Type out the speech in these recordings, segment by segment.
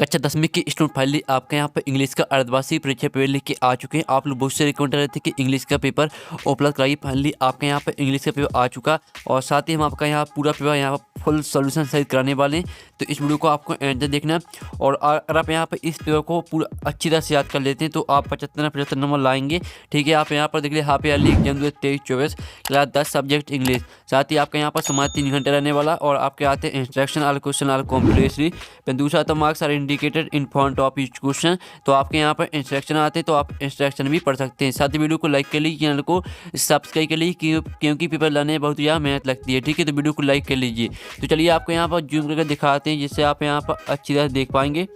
कक्षा 10वीं की स्टूडेंट फाइनली आपके यहाँ पर इंग्लिश का अर्धवार्षिक परीक्षा पेपर लिख के आ चुके हैं। आप लोग बहुत से रिकमेंड कर रहे थे कि इंग्लिश का पेपर उपलब्ध कराइए। फाइनली आपके यहाँ पर इंग्लिश का पेपर आ चुका और साथ ही हम आपका यहाँ पूरा पेपर यहाँ पर फुल सोल्यूशन सहित कराने वाले हैं। तो इस वीडियो को आपको एंड तक देखना है और अगर आप यहाँ पर इस पेपर को पूरा अच्छी तरह से याद कर लेते हैं तो आप 75 नंबर लाएंगे। ठीक है, आप यहाँ पर देख लीजिए half yearly exam 23-24 class 10 subject English. साथ ही आपका यहाँ पर समाज 3 घंटे रहने वाला और आपके आते हैं instruction all question all completely. फिर दूसरा तो marks are indicated in front of each question. तो आपके यहाँ पर इंस्ट्रक्शन आते हैं तो आप इंस्ट्रक्शन भी पढ़ सकते हैं। साथ ही वीडियो को लाइक कर लीजिए, चैनल को सब्सक्राइब कर लीजिए क्योंकि पेपर लाने में बहुत ज़्यादा मेहनत लगती है। ठीक है, तो वीडियो को लाइक कर लीजिए। तो चलिए आपको यहाँ पर जूम करके दिखाते हैं जिससे आप यहाँ पर अच्छी तरह देख पाएंगे।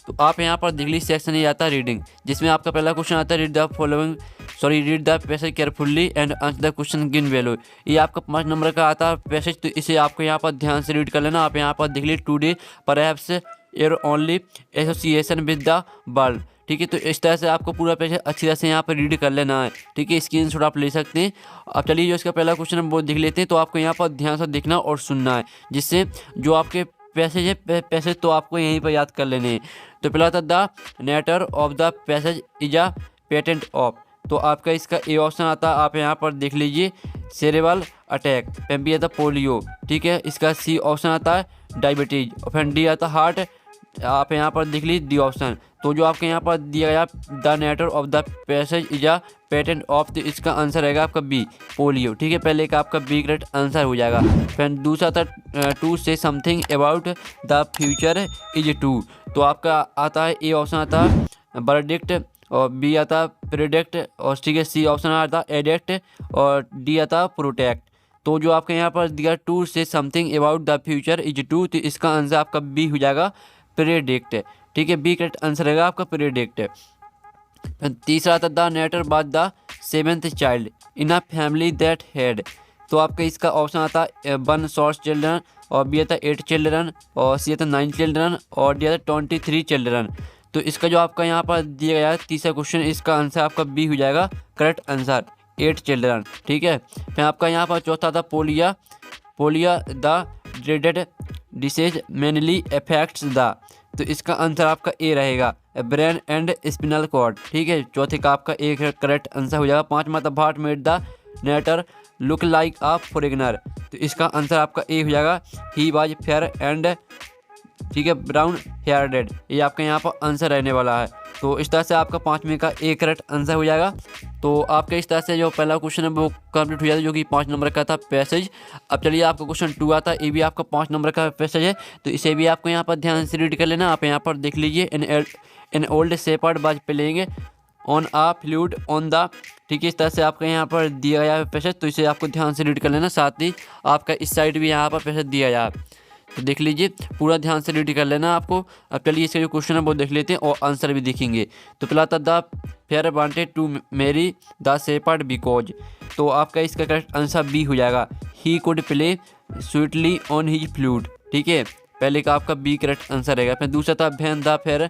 तो आप यहाँ पर दिल्ली सेक्शन ये आता है रीडिंग, जिसमें आपका पहला क्वेश्चन आता है read the passage carefully and answer the question given value. ये आपका 5 नंबर का आता है पैसेज, तो इसे आपको यहाँ पर ध्यान से रीड कर लेना। आप यहाँ पर देख लीजिए today perhaps your only association with the world. ठीक है, तो इस तरह से आपको पूरा पैसेज अच्छी तरह से यहाँ पर रीड कर लेना है। ठीक है, स्क्रीनशॉट आप ले सकते हैं। अब चलिए जो इसका पहला क्वेश्चन हम वो देख लेते हैं। तो आपको यहाँ पर ध्यान से देखना और सुनना है, जिससे जो आपके पैसेज है पैसेज तो आपको यहीं पर याद कर लेने हैं। तो पहला था the narrator of the passage is a patient of. तो आपका इसका ए ऑप्शन आता है, आप यहाँ पर देख लीजिए सेरेब्रल अटैक। फिर बी आता पोलियो। ठीक है, इसका सी ऑप्शन आता है डायबिटीज। और फिर डी आता हार्ट। आप यहाँ पर देख लीजिए डी ऑप्शन। तो जो आपके यहाँ पर दिया गया the narrator of the passage is a patient of, तो इसका आंसर रहेगा आपका बी पोलियो। ठीक है, पहले का आपका बी करेक्ट आंसर हो जाएगा। फिर दूसरा था to say something about the future is to. तो आपका आता है ए ऑप्शन आता है वर्डिक्ट और बी आता प्रेडिक्ट और ठीक है सी ऑप्शन आता एडिक्ट और डी आता प्रोटेक्ट। तो जो आपके यहाँ पर दिया to say something about the future is to, तो इसका आंसर आपका बी हो जाएगा प्रेडिक्ट। ठीक है, बी करेक्ट आंसर रहेगा आपका प्रेडिक्ट। तीसरा था the narrator by the 7th child in a family that had. तो आपका इसका ऑप्शन आता है 1 source चिल्ड्रन और बी आता 8 चिल्ड्रन और सी आता 9 चिल्ड्रन और डी आता 23 चिल्ड्रन। तो इसका जो आपका यहाँ पर दिया गया है तीसरा क्वेश्चन, इसका आंसर आपका बी हो जाएगा करेक्ट आंसर 8 चिल्ड्रन। ठीक है, फिर आपका यहाँ पर चौथा था polio the dreaded disease mainly affects the. तो इसका आंसर आपका ए रहेगा ब्रेन एंड स्पिनल कॉर्ड। ठीक है, चौथे का आपका ए करेक्ट आंसर हो जाएगा। पाँचवा था what made the narrator look like a foreigner. तो इसका आंसर आपका ए हो जाएगा ही वाज फेयर एंड ठीक है ब्राउन हेयर्डेड। ये आपका यहाँ पर आंसर रहने वाला है। तो इस तरह से आपका 5वें का ए करेक्ट आंसर हो जाएगा। तो आपके इस तरह से जो पहला क्वेश्चन है वो कंप्लीट हो जाता है, जो कि 5 नंबर का था पैसेज। अब चलिए आपका क्वेश्चन 2 आता है, ये भी आपका 5 नंबर का पैसेज है। तो इसे भी आपको यहाँ पर ध्यान से रीड कर लेना। आप यहाँ पर देख लीजिए an old shepherd was playing on a flute on the. ठीक है, इस तरह से आपका यहाँ पर दिया गया है पैसेज, तो इसे आपको ध्यान से रीड कर लेना। साथ ही आपका इस साइड भी यहाँ पर पैसेज दिया गया है, तो देख लीजिए पूरा ध्यान से रीड कर लेना आपको। अब चलिए इसका जो क्वेश्चन है वो देख लेते हैं और आंसर भी देखेंगे। तो पहला था the fair wanted to marry the shepherd because. तो आपका इसका करेक्ट आंसर बी हो जाएगा he could play sweetly on his flute. ठीक है, पहले का आपका बी करेक्ट आंसर रहेगा। फिर दूसरा था when the fair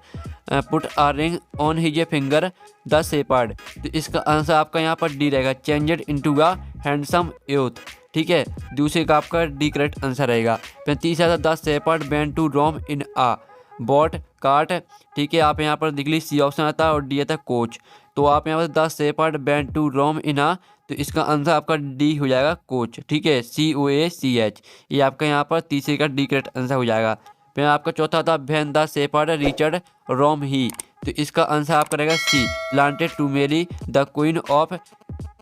put a ring on his finger the shepherd. तो इसका आंसर आपका यहाँ पर डी रहेगा changed into a handsome youth. ठीक है, दूसरे का आपका डी करेक्ट आंसर रहेगा। फिर तीसरा था the shepherd went to Rome in a boat cart. ठीक है, आप यहाँ पर देख लीजिए सी ऑप्शन आता है और डी आता है कोच। तो आप यहाँ पर the shepherd went to Rome in आ, तो इसका आंसर आपका डी हो जाएगा कोच। ठीक है, COACH। ये आपका यहाँ पर तीसरे का डी करेक्ट आंसर हो जाएगा। फिर आपका चौथा था when the shepherd reached Rome he. तो इसका आंसर आपका रहेगा she planted to marry the queen of.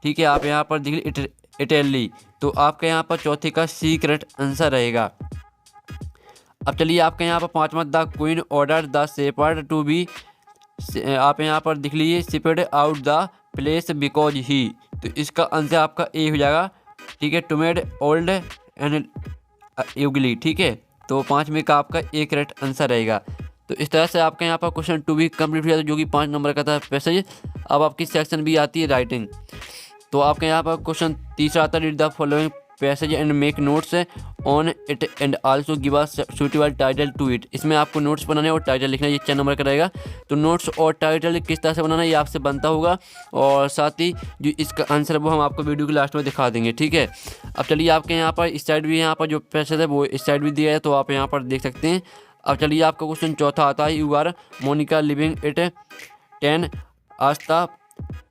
ठीक है, आप यहाँ पर देख लीजिए इटली। तो आपका यहाँ पर चौथे का सी करेक्ट आंसर रहेगा। अब चलिए आपके यहाँ पर 5वां the queen order the shepherd to be. आप यहाँ पर देख लीजिए shipped out the place because he. तो इसका आंसर आपका ए हो जाएगा। ठीक है, टूमेड ओल्ड एंड युगली। ठीक है, तो 5वें का आपका ए करेक्ट आंसर रहेगा। तो इस तरह से आपके यहाँ पर क्वेश्चन 2 भी कंप्लीट हो जाता है, जो कि 5 नंबर का था पैसेज। अब आपकी सेक्शन भी आती है राइटिंग। तो आपके यहाँ पर क्वेश्चन तीसरा आता है read the following passage and make notes on it and also give a suitable title to it. इसमें आपको नोट्स बनाने और टाइटल लिखना, ये 4 नंबर का रहेगा। तो नोट्स और टाइटल किस तरह से बनाना ये आपसे बनता होगा और साथ ही जो इसका आंसर है वो हम आपको वीडियो के लास्ट में दिखा देंगे। ठीक है, अब चलिए आपके यहाँ पर इस साइड भी यहाँ पर जो पैसेज है वो इस साइड भी दिया है, तो आप यहाँ पर देख सकते हैं। अब चलिए आपका क्वेश्चन चौथा आता है, you are Monica living at 10 Aastha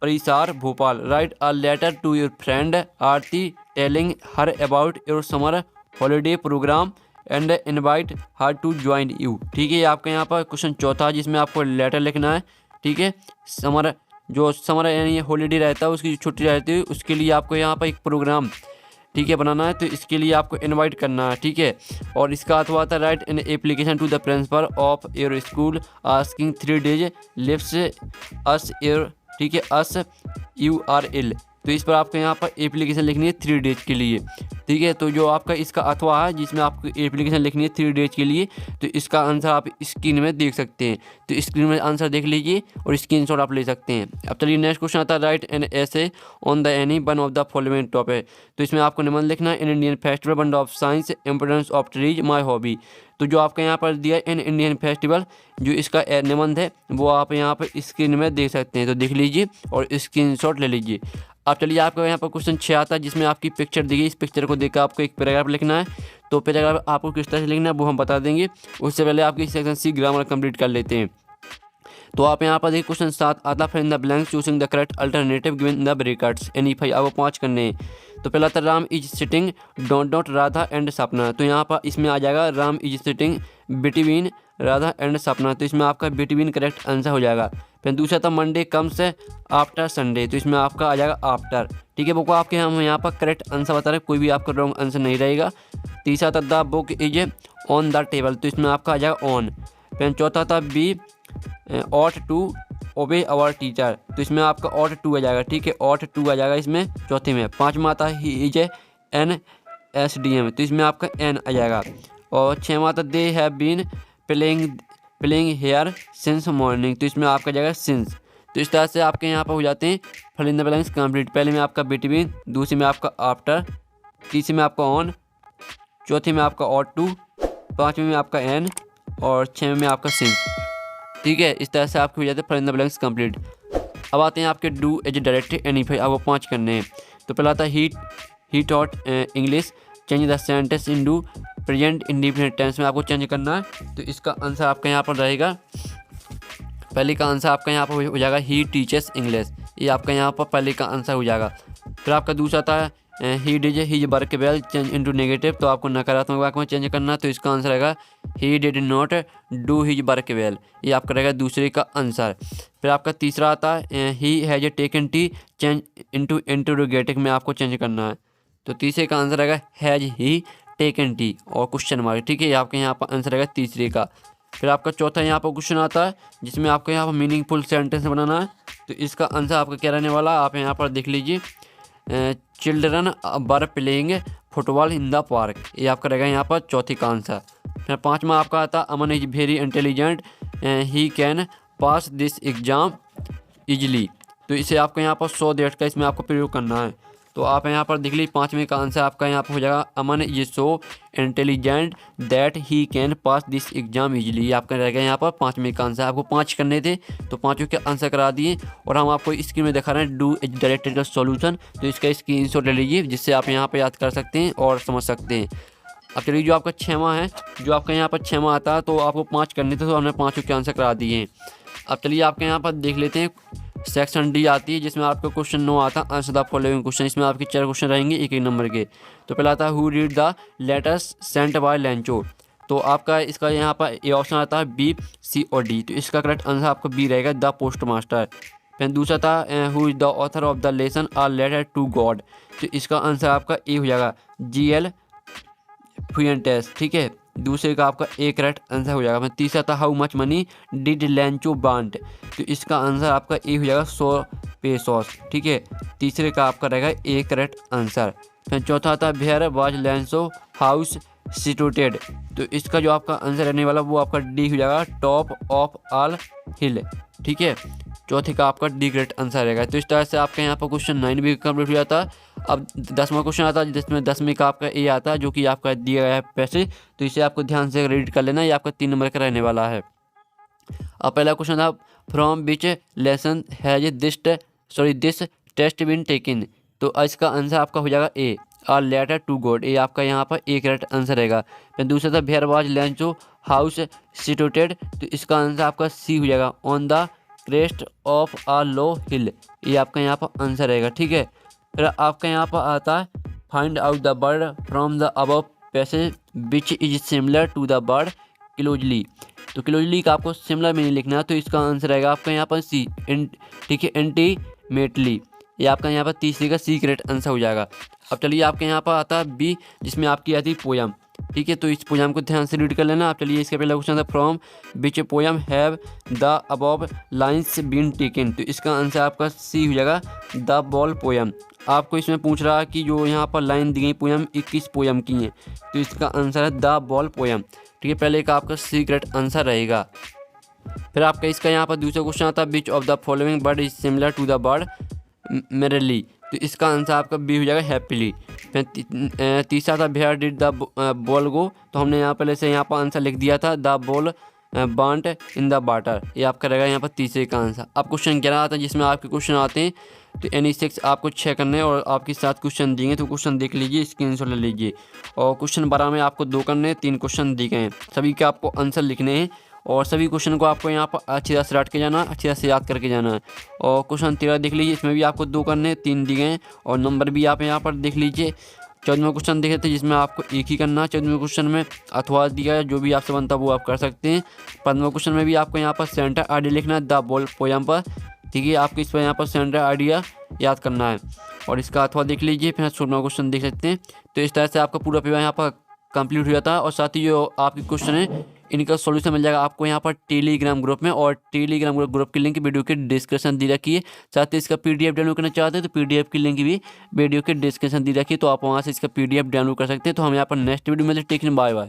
Parisar Bhopal, write a letter to your friend Aarti telling her about your summer holiday programme and invite her to join you. ठीक है, आपका यहाँ पर क्वेश्चन चौथा जिसमें आपको लेटर लिखना है। ठीक है, समर यानी हॉलीडे रहता है, उसकी जो छुट्टी रहती है उसके लिए आपको यहाँ पर एक प्रोग्राम ठीक है बनाना है, तो इसके लिए आपको इनवाइट करना है। ठीक है, और इसका अर्थ आता है write an application to the principal of your school asking 3 days leaves as your, ठीक है, अस URL। तो इस पर आपको यहाँ पर एप्लीकेशन लिखनी है 3 days के लिए। ठीक है, तो जो आपका इसका अथवा है जिसमें आपको एप्लीकेशन लिखनी है 3 days के लिए, तो इसका आंसर आप स्क्रीन में देख सकते हैं। तो स्क्रीन में आंसर देख लीजिए और स्क्रीनशॉट आप ले सकते हैं। अब चलिए नेक्स्ट क्वेश्चन आता है, right an essay on the any one of the following topic. तो इसमें आपको निबंध लिखना है, in Indian festival one of science importance of trees my hobby. तो जो आपका यहाँ पर दिया इन इंडियन फेस्टिवल, जो इसका निबंध है वो आप यहाँ पर स्क्रीन में देख सकते हैं। तो देख लीजिए और स्क्रीनशॉट ले लीजिए। अब चलिए आपको यहाँ पर क्वेश्चन 6 आता है जिसमें आपकी पिक्चर दी गई, इस पिक्चर को देखकर आपको एक पैराग्राफ लिखना है। तो पैराग्राफ आपको किस तरह से लिखना है वो हम बता देंगे, उससे पहले आपकी सेक्शन सी ग्रामर कंप्लीट कर लेते हैं। तो आप यहाँ पर देखिए क्वेश्चन 7 आता फिर in the blank choosing the correct alternative given the brackets any 5। आपको 5 करने हैं। तो पहला था Ram is sitting dot Radha and सपना। तो यहाँ पर इसमें आ जाएगा Ram is sitting between Radha and सपना। तो इसमें आपका बिटवीन करेक्ट आंसर हो जाएगा। फिर दूसरा था मंडे कम्स आफ्टर संडे। तो इसमें आपका आ जाएगा आफ्टर। ठीक है, बुक आपके हम यहाँ पर करेक्ट आंसर बता रहे हैं, कोई भी आपका रॉन्ग आंसर नहीं रहेगा। तीसरा था the book is on the table. तो इसमें आपका आ जाएगा ऑन। फिर चौथा था we ought to obey our teacher. तो इसमें आपका ऑट टू आ जाएगा। ठीक है, ऑट टू आ जाएगा इसमें चौथे में। पाँचवा था ही इज एन SDM। तो इसमें आपका एन आ जाएगा। और छठवां था they have been playing here since morning. तो इसमें आपका जाएगा सिंस। तो इस तरह से आपके यहाँ पर हो जाते हैं fill in the blanks complete. पहले में आपका बिटवीन, दूसरे में आपका आफ्टर, तीसरे में आपका ऑन, चौथे में आपका ऑट टू, पाँचवें में आपका एन और छठवें में आपका सिंस। ठीक है, इस तरह से आपके हो जाते हैं fill in the blanks complete. अब आते हैं आपके डू एज डायरेक्ट एनी 5। आपको 5 करने हैं। तो पहला था he taught English change the sentence into present indefinite tense में आपको चेंज करना है। तो इसका आंसर आपका यहाँ पर रहेगा, पहले का आंसर आपका यहाँ पर हो जाएगा ही टीचर्स इंग्लिश। ये आपका यहाँ पर पहले का आंसर हो जाएगा। फिर आपका दूसरा था he did his work well change into negative. तो आपको नकारात्मक वाक्य में चेंज करना है। तो इसका आंसर रहेगा he did not do his work well. ये आपका रहेगा दूसरे का आंसर। फिर आपका तीसरा आता है he has taken T change into interrogative में आपको चेंज करना है। तो तीसरे का आंसर रहेगा हैज ही टेकन टी और क्वेश्चन मार्क। ठीक है, आपके यहाँ पर आंसर रहेगा तीसरे का। फिर आपका चौथा यहाँ पर क्वेश्चन आता है जिसमें आपको यहाँ पर मीनिंगफुल सेंटेंस बनाना है। तो इसका आंसर आपका क्या रहने वाला आप यहाँ पर देख लीजिए, children were playing football in the park. ये आपका रहेगा यहाँ पर चौथी का आंसर। फिर पाँचवा आपका आता Aman is very intelligent he can pass this exam easily. तो इसे आपको यहाँ पर 100 डेट का इसमें आपको प्रयोग करना है। तो आप यहाँ पर देख लीजिए पाँचवें का आंसर आपका यहाँ पर हो जाएगा Aman is so intelligent that he can pass this exam easily. आपका रहेगा यहाँ पर पाँचवें का आंसर। आपको 5 करने थे तो पाँचों के आंसर करा दिए और हम आपको स्क्रीन में दिखा रहे हैं डू डायरेक्टेड का सॉल्यूशन। तो इसका स्क्रीनशॉट ले लीजिए जिससे आप यहाँ पर याद कर सकते हैं और समझ सकते हैं। अब चलिए जो आपका 6वां है, जो आपका यहाँ पर 6वां आता है तो आपको 5 करने थे तो हमने पाँचों के आंसर करा दिए हैं। अब चलिए आपके यहाँ पर देख लेते हैं सेक्शन डी आती है जिसमें आपका क्वेश्चन 9 आता है आंसर द फॉलोइंग क्वेश्चन। इसमें आपके 4 क्वेश्चन रहेंगे एक नंबर के। तो पहला आता है who read the letters sent by लैंचो। तो आपका इसका यहाँ पर ये ऑप्शन आता है बी सी और डी। तो इसका करेक्ट आंसर आपका बी रहेगा द पोस्ट मास्टर। फिर दूसरा था who is the author of the lesson a letter to God. तो इसका आंसर आपका ए हो जाएगा GL फ्यूएंटेस। ठीक है, दूसरे का आपका ए करेक्ट आंसर हो जाएगा। तीसरा था how much money did लैंचो want. तो इसका आंसर आपका ए हो जाएगा 100 पेसोस। ठीक है, तीसरे का आपका रहेगा ए करेक्ट आंसर। फिर चौथा था where was Lencho house situated. तो इसका जो आपका आंसर रहने वाला वो आपका डी हो जाएगा टॉप ऑफ ऑल हिल। ठीक है, चौथे का आपका डी करेक्ट आंसर रहेगा। तो इस तरह से आपके यहाँ पर क्वेश्चन 9 भी कंप्लीट हो जाता है। अब 10वां क्वेश्चन आता है जिसमें 10वें का आपका ए आता है जो कि आपका दिया गया है पैसे। तो इसे आपको ध्यान से रीड कर लेना, ये आपका 3 नंबर का रहने वाला है। अब पहला क्वेश्चन था from which lesson has this test been taken. तो इसका आंसर आपका हो जाएगा A. A letter to God, ये आपका यहाँ पर एक करेक्ट आंसर रहेगा। फिर दूसरा था where was Lencho house situated, तो इसका आंसर आपका सी हो जाएगा। On the crest of a low hill, ये आपका यहाँ पर आंसर रहेगा। ठीक है, फिर आपका यहाँ पर आता है find out the bird from the above passage which is similar to the bird closely, तो क्लोजली का आपको सिमिलर मीनिंग लिखना है, तो इसका आंसर रहेगा आपका यहाँ पर सी। ठीक है, इंटीमेटली, ये आपका यहाँ पर तीसरे का सी करेक्ट आंसर हो जाएगा। अब चलिए आपके यहाँ पर आता है बी, जिसमें आपकी आती है पोयम। ठीक है, तो इस पोयम को ध्यान से रीड कर लेना आप। चलिए इसका पहला क्वेश्चन था from which poem have the above lines been taken, तो इसका आंसर आपका सी हो जाएगा द बॉल पोयम। आपको इसमें पूछ रहा है कि जो यहाँ पर लाइन दी गई पोयम 21 पोयम की हैं, तो इसका आंसर है द बॉल पोयम। ठीक है, पहले का आपका सी करेक्ट आंसर रहेगा। फिर आपका इसका यहाँ पर दूसरा क्वेश्चन आता है which of the following bird is similar to the bird merely, तो इसका आंसर आपका बी हो जाएगा हैप्पीली। फिर तीसरा था वेयर डिड द बॉल गो, तो हमने यहाँ पहले से यहाँ पर आंसर लिख दिया था द बॉल बांट इन द वाटर, ये आपका रहेगा यहाँ पर तीसरे का आंसर। अब क्वेश्चन 11 आता है, जिसमें आपके क्वेश्चन आते हैं तो एनी 6 आपको 6 करने हैं और आपके साथ क्वेश्चन दिए, तो क्वेश्चन देख लीजिए, स्क्रीनशॉट ले लीजिए। और क्वेश्चन 12 में आपको 2 करने हैं, 3 क्वेश्चन दिए गए हैं, सभी के आपको आंसर लिखने हैं और सभी क्वेश्चन को आपको यहाँ पर अच्छी तरह से रट के जाना है, अच्छी तरह से याद करके जाना है। और क्वेश्चन 13 देख लीजिए, इसमें भी आपको 2 करने हैं, 3 दिए गए हैं और नंबर भी आप यहाँ पर देख लीजिए। 14वां क्वेश्चन देखे थे, जिसमें आपको एक ही करना है। 14वें क्वेश्चन में अथवा दिया है, जो भी आपसे बनता है वो आप कर सकते हैं। 15वें क्वेश्चन में भी आपको यहाँ पर सेंटर आइडिया लिखना है द बॉल पोयम पर। ठीक है, आपको इस पर यहाँ पर सेंटर आइडिया याद करना है और इसका अथवा देख लीजिए, फिर 16वां क्वेश्चन देख सकते हैं। तो इस तरह से आपका पूरा पेपर यहाँ पर कंप्लीट हो जाता है और साथ ही जो आपके क्वेश्चन है इनका सॉल्यूशन मिल जाएगा आपको यहाँ पर टेलीग्राम ग्रुप में, और टेलीग्राम ग्रुप की लिंक वीडियो के डिस्क्रिप्शन दी रखी है। साथ ही इसका पीडीएफ डाउनलोड करना चाहते हैं तो पीडीएफ की लिंक भी वीडियो के डिस्क्रिप्शन दी रखी है, तो आप वहाँ से इसका पीडीएफ डाउनलोड कर सकते हैं। तो हम यहाँ पर नेक्स्ट वीडियो में देखते हैं, बाय बाय।